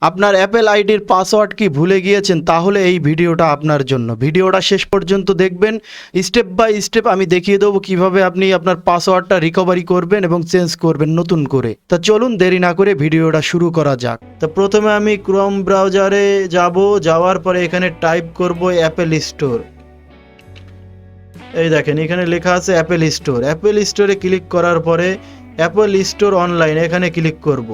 আপনার অ্যাপেল আইডির পাসওয়ার্ড কি ভুলে গিয়েছেন? তাহলে এই ভিডিওটা আপনার জন্য। ভিডিওটা শেষ পর্যন্ত দেখবেন। স্টেপ বাই স্টেপ আমি দেখিয়ে দেবো কিভাবে আপনি আপনার পাসওয়ার্ডটা রিকভারি করবেন এবং চেঞ্জ করবেন নতুন করে। তা চলুন দেরি না করে ভিডিওটা শুরু করা যাক। তো প্রথমে আমি ক্রোম ব্রাউজারে যাব, যাওয়ার পরে এখানে টাইপ করব অ্যাপেল স্টোর। এই দেখেন এখানে লেখা আছে অ্যাপেল স্টোর। অ্যাপেল স্টোরে ক্লিক করার পরে অ্যাপেল স্টোর অনলাইন এখানে ক্লিক করব।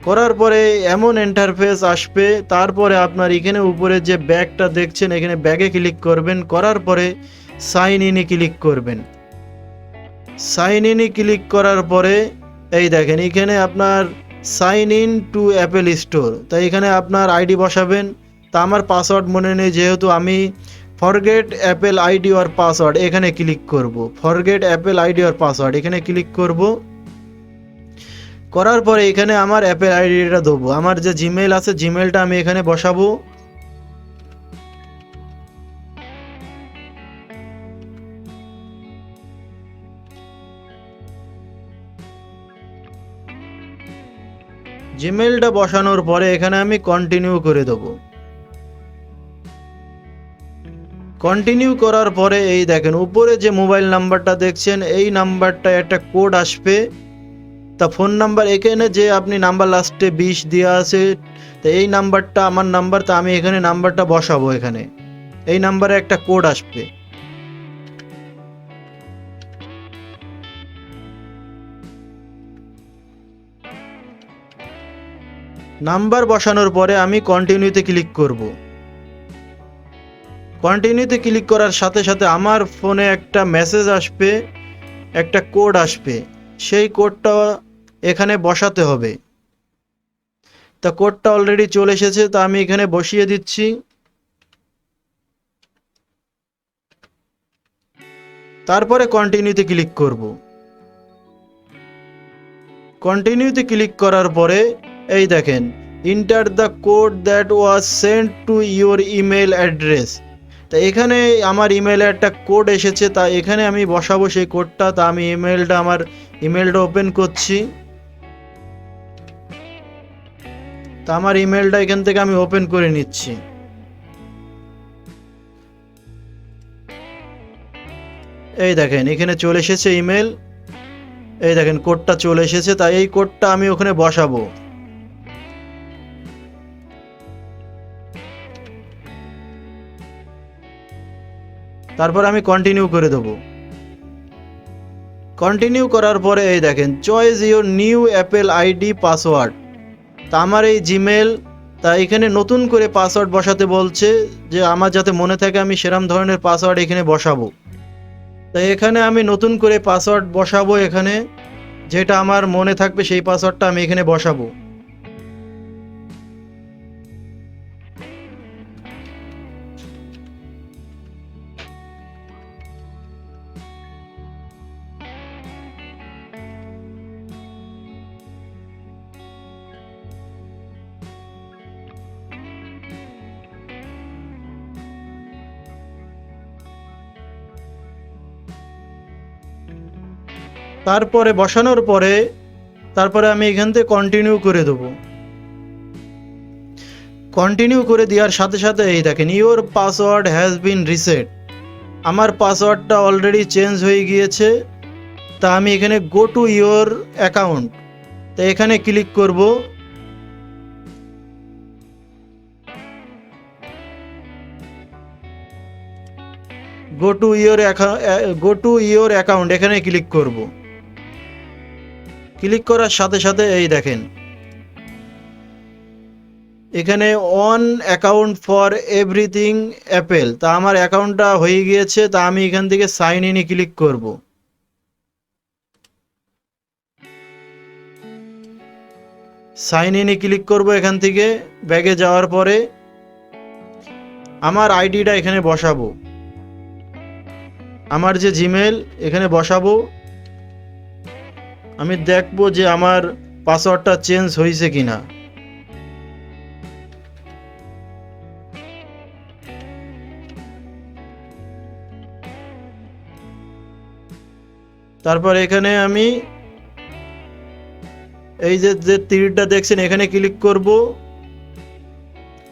করার পরে এমন ইন্টারফেস আসবে, তারপরে আপনার এখানে উপরে যে ব্যাগটা দেখছেন এখানে ব্যাগে ক্লিক করবেন। করার পরে সাইন ইনে ক্লিক করবেন। সাইন ইনে ক্লিক করার পরে এই দেখেন এখানে আপনার sign in to Apple store. তাই এখানে আপনার আইডি বসাবেন। তা আমার পাসওয়ার্ড মনে নেই, যেহেতু আমি forget Apple ID or password এখানে ক্লিক করব। Forget Apple ID or password এখানে ক্লিক করব। করার পরে এখানে আমার অ্যাপেল আইডিটা দেবো। আমার যে জিমেল আছে জিমেলটা আমি এখানে বসাবো। জিমেলটা বসানোর পরে এখানে আমি কন্টিনিউ করে দেবো। কন্টিনিউ করার পরে এই দেখেন উপরে যে মোবাইল নাম্বারটা দেখছেন এই নাম্বারটা একটা কোড আসবে। তা ফোন নাম্বার এখানে যে আপনি নাম্বার লাস্টে 20 দেওয়া আছে, তো এই নাম্বারটা আমার নাম্বার। তা আমি এখানে নাম্বারটা বসাবো। এখানে এই নাম্বারে একটা কোড আসবে। নাম্বার বসানোর পরে আমি কন্টিনিউতে ক্লিক করব। কন্টিনিউতে ক্লিক করার সাথে সাথে আমার ফোনে একটা মেসেজ আসবে, একটা কোড আসবে। সেই কোডটা এখানে বসাতে হবে। তা কোডটা অলরেডি চলে এসেছে, তা আমি এখানে বসিয়ে দিচ্ছি। তারপরে কন্টিনিউতে ক্লিক করব। কন্টিনিউতে ক্লিক করার পরে এই দেখেন enter the code that was sent to your email address. তা এখানে আমার ইমেলে একটা কোড এসেছে, তা এখানে আমি বসাবো সেই কোডটা। তা আমি আমার ইমেলটা ওপেন করছি। তা আমার ইমেলটা এখান থেকে আমি ওপেন করে নিচ্ছি। এই দেখেন এখানে চলে এসেছে ইমেল। এই দেখেন কোডটা চলে এসেছে। তাই এই কোডটা আমি ওখানে বসাবো। তারপর আমি কন্টিনিউ করে দেবো। কন্টিনিউ করার পরে এই দেখেন choice your new Apple ID password. তা আমার এই জিমেল, তা এখানে নতুন করে পাসওয়ার্ড বসাতে বলছে, যে আমার যাতে মনে থাকে আমি সেরম ধরনের পাসওয়ার্ড এখানে বসাবো। তাই এখানে আমি নতুন করে পাসওয়ার্ড বসাবো। এখানে যেটা আমার মনে থাকবে সেই পাসওয়ার্ডটা আমি এখানে বসাবো। তারপরে বসানোর পরে তারপরে আমি এখান থেকে কন্টিনিউ করে দেবো। কন্টিনিউ করে দেওয়ার সাথে সাথে এই দেখেন your password has been reset. আমার পাসওয়ার্ডটা অলরেডি চেঞ্জ হয়ে গিয়েছে। তা আমি এখানে গো টু ইওর অ্যাকাউন্ট, তা এখানে ক্লিক করব। গো টু ইওর অ্যাকাউন্ট এখানে ক্লিক করব। ক্লিক করার সাথে সাথে এই দেখেন এখানে on account for everything Apple. তা আমার অ্যাকাউন্টটা হয়ে গিয়েছে। তা আমি এখান থেকে সাইন ইনে ক্লিক করব। সাইন ইনে ক্লিক করব। এখান থেকে ব্যাগে যাওয়ার পরে আমার আইডিটা এখানে বসাবো। আমার যে জিমেল এখানে বসাবো। আমি দেখবো যে আমার পাসওয়ার্ডটা চেঞ্জ হয়েছে কিনা। তারপর এখানে আমি এই যে যে তীরটা দেখছেন এখানে ক্লিক করব,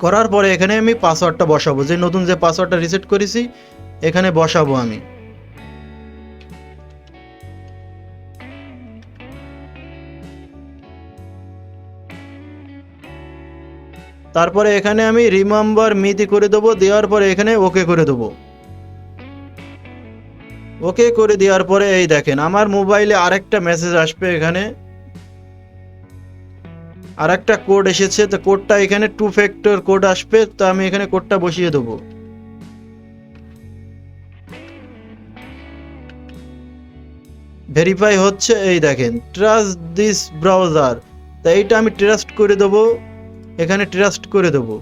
করার পরে এখানে আমি পাসওয়ার্ডটা বসাবো, যে নতুন যে পাসওয়ার্ডটা রিসেট করেছি এখানে বসাবো আমি। তারপরে এখানে আমি রিমেম্বার মিতে করে দেবো, দেওয়ার পরে এখানে ওকে করে দেবো। ওকে করে দেওয়ার পরে এই দেখেন আমার মোবাইলে আরেকটা মেসেজ আসবে, এখানে আরেকটা কোড এসেছে, তো কোডটা এখানে 2 ফ্যাক্টর কোড আসবে, তো আমি এখানে কোডটা বসিয়ে দেবো। ভেরিফাই হচ্ছে, এই দেখেন ট্রাস্ট দিস ব্রাউজার, তো এইটা আমি ট্রাস্ট করে দেবো, এখানে ট্রাস্ট করে দেবো,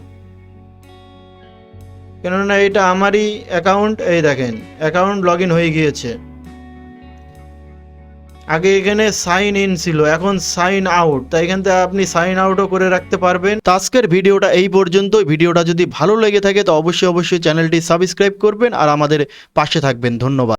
কেননা এটা আমারই অ্যাকাউন্ট। এই দেখেন অ্যাকাউন্ট লগ ইন হয়ে গিয়েছে। আগে এখানে সাইন ইন ছিল, এখন সাইন আউট, তাই এখান থেকে আপনি সাইন আউটও করে রাখতে পারবেন। তো আজকের ভিডিওটা এই পর্যন্ত। ভিডিওটা যদি ভালো লেগে থাকে তো অবশ্যই চ্যানেলটি সাবস্ক্রাইব করবেন আর আমাদের পাশে থাকবেন। ধন্যবাদ।